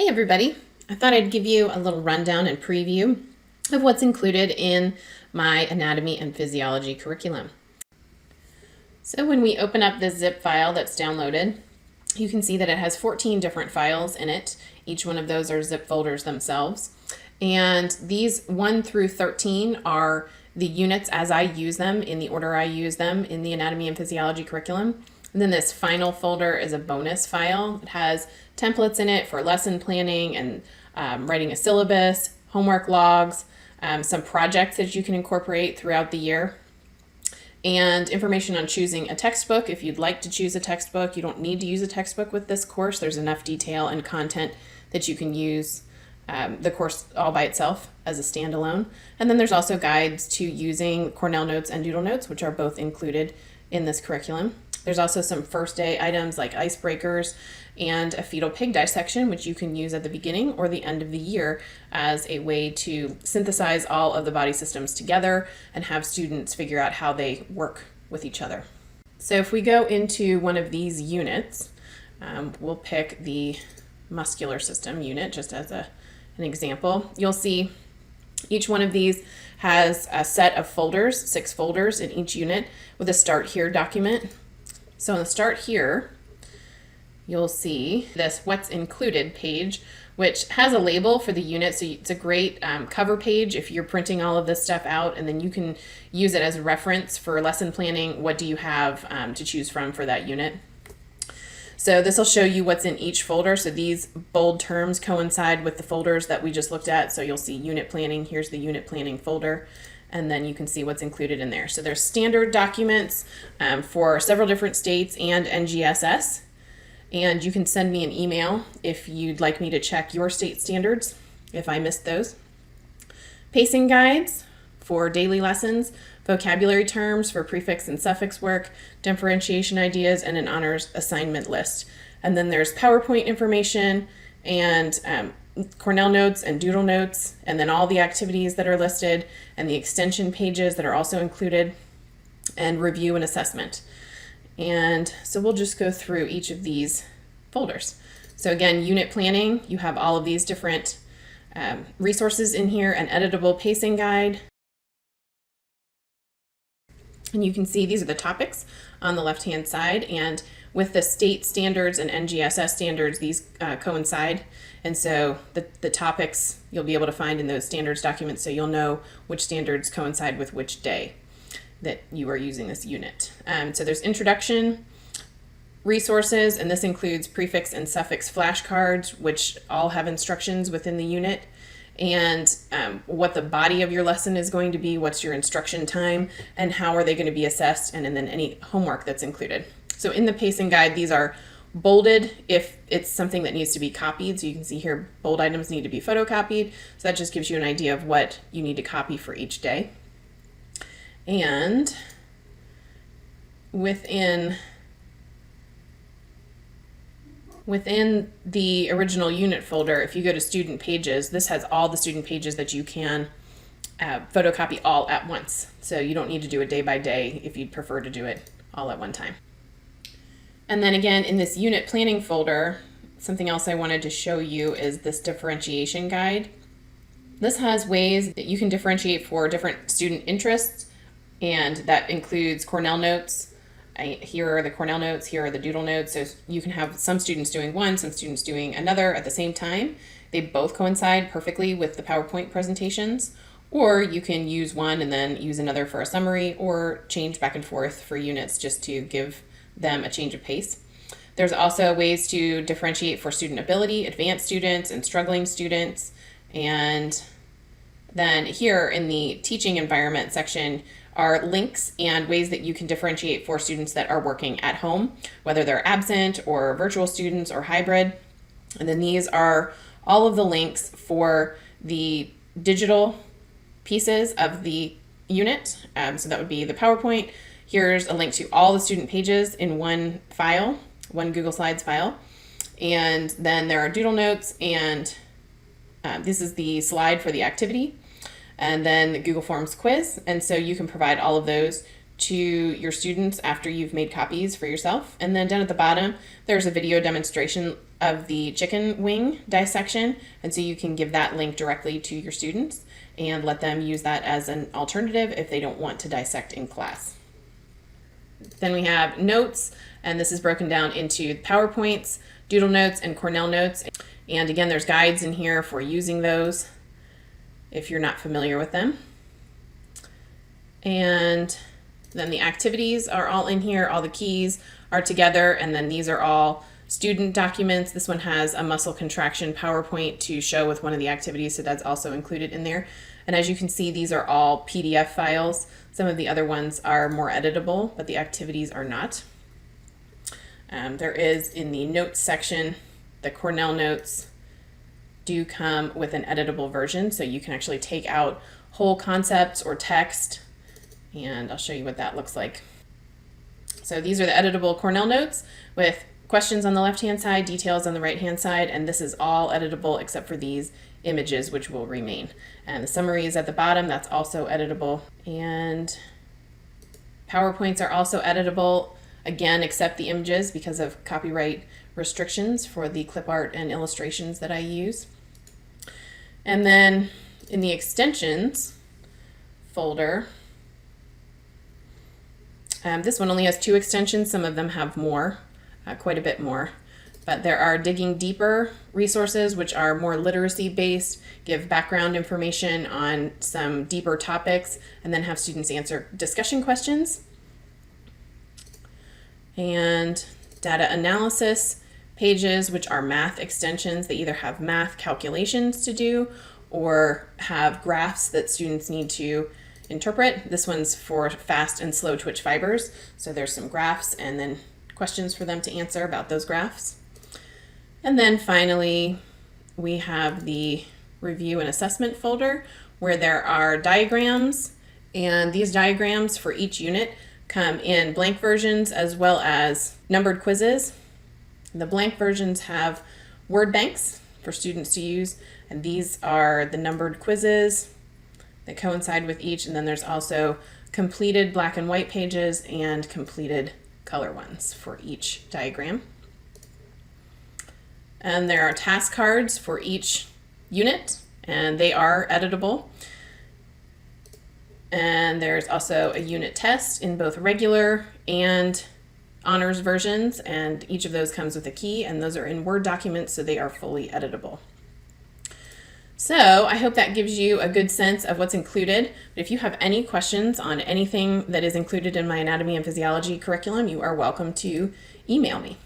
Hey everybody, I thought I'd give you a little rundown and preview of what's included in my anatomy and physiology curriculum. So when we open up this zip file that's downloaded, you can see that it has 14 different files in it. Each one of those are zip folders themselves. And these 1 through 13 are the units as I use them, in the order I use them in the anatomy and physiology curriculum. And then this final folder is a bonus file. It has templates in it for lesson planning and writing a syllabus, homework logs, some projects that you can incorporate throughout the year, and information on choosing a textbook. If you'd like to choose a textbook, you don't need to use a textbook with this course. There's enough detail and content that you can use the course all by itself as a standalone. And then there's also guides to using Cornell Notes and Doodle Notes, which are both included in this curriculum. There's also some first day items like icebreakers and a fetal pig dissection, which you can use at the beginning or the end of the year as a way to synthesize all of the body systems together and have students figure out how they work with each other. So if we go into one of these units, we'll pick the muscular system unit just as an example. You'll see each one of these has a set of folders, 6 folders in each unit with a Start Here document. So in the Start Here, you'll see this What's Included page, which has a label for the unit. So it's a great cover page if you're printing all of this stuff out, and then you can use it as a reference for lesson planning. What do you have to choose from for that unit? So this will show you what's in each folder. So these bold terms coincide with the folders that we just looked at. So you'll see unit planning. Here's the unit planning folder. And then you can see what's included in there. So there's standard documents for several different states and NGSS. And you can send me an email if you'd like me to check your state standards, if I missed those. Pacing guides for daily lessons, vocabulary terms for prefix and suffix work, differentiation ideas, and an honors assignment list. And then there's PowerPoint information and Cornell Notes and Doodle Notes, and then all the activities that are listed and the extension pages that are also included, and review and assessment. And so we'll just go through each of these folders. So again, unit planning, you have all of these different resources in here, an editable pacing guide. And you can see these are the topics on the left-hand side, and with the state standards and NGSS standards, these coincide. And so the topics you'll be able to find in those standards documents, so you'll know which standards coincide with which day that you are using this unit. So there's introduction, resources, and this includes prefix and suffix flashcards, which all have instructions within the unit, and what the body of your lesson is going to be, what's your instruction time, and how are they going to be assessed, and then any homework that's included. So in the pacing guide, these are bolded if it's something that needs to be copied. So you can see here, bold items need to be photocopied. So that just gives you an idea of what you need to copy for each day. And within the original unit folder, if you go to student pages, this has all the student pages that you can photocopy all at once. So you don't need to do it day by day if you'd prefer to do it all at one time. And then again, in this unit planning folder, something else I wanted to show you is this differentiation guide. This has ways that you can differentiate for different student interests, and that includes Cornell Notes. Here are the Cornell Notes, here are the Doodle Notes. So you can have some students doing one, some students doing another at the same time. They both coincide perfectly with the PowerPoint presentations, or you can use one and then use another for a summary, or change back and forth for units just to give them a change of pace. There's also ways to differentiate for student ability, advanced students and struggling students. And then here in the teaching environment section are links and ways that you can differentiate for students that are working at home, whether they're absent or virtual students or hybrid. And then these are all of the links for the digital pieces of the unit. So that would be the PowerPoint. Here's a link to all the student pages in one file, one Google Slides file. And then there are Doodle Notes, and this is the slide for the activity, and then the Google Forms quiz. And so you can provide all of those to your students after you've made copies for yourself. And then down at the bottom, there's a video demonstration of the chicken wing dissection, and so you can give that link directly to your students and let them use that as an alternative if they don't want to dissect in class. Then we have notes, and this is broken down into PowerPoints, Doodle Notes, and Cornell Notes. And again, there's guides in here for using those if you're not familiar with them. And then the activities are all in here, all the keys are together, and then these are all student documents. This one has a muscle contraction PowerPoint to show with one of the activities, so that's also included in there. And as you can see, these are all PDF files. Some of the other ones are more editable, but the activities are not. There is in the notes section, the Cornell notes do come with an editable version, so you can actually take out whole concepts or text, and I'll show you what that looks like. So these are the editable Cornell notes with questions on the left-hand side, details on the right-hand side, and this is all editable except for these images, which will remain. And the summary is at the bottom, that's also editable. And PowerPoints are also editable, again, except the images because of copyright restrictions for the clip art and illustrations that I use. And then in the extensions folder, this one only has 2 extensions. Some of them have more, quite a bit more. But there are Digging Deeper resources, which are more literacy based, give background information on some deeper topics, and then have students answer discussion questions. And Data Analysis pages, which are math extensions. They either have math calculations to do or have graphs that students need to interpret. This one's for fast and slow twitch fibers. So there's some graphs and then questions for them to answer about those graphs. And then finally, we have the Review and Assessment folder where there are diagrams, and these diagrams for each unit come in blank versions as well as numbered quizzes. The blank versions have word banks for students to use, and these are the numbered quizzes that coincide with each, and then there's also completed black and white pages and completed color ones for each diagram. And there are task cards for each unit, and they are editable. And there's also a unit test in both regular and honors versions, and each of those comes with a key, and those are in Word documents, so they are fully editable. So I hope that gives you a good sense of what's included. But if you have any questions on anything that is included in my anatomy and physiology curriculum, you are welcome to email me.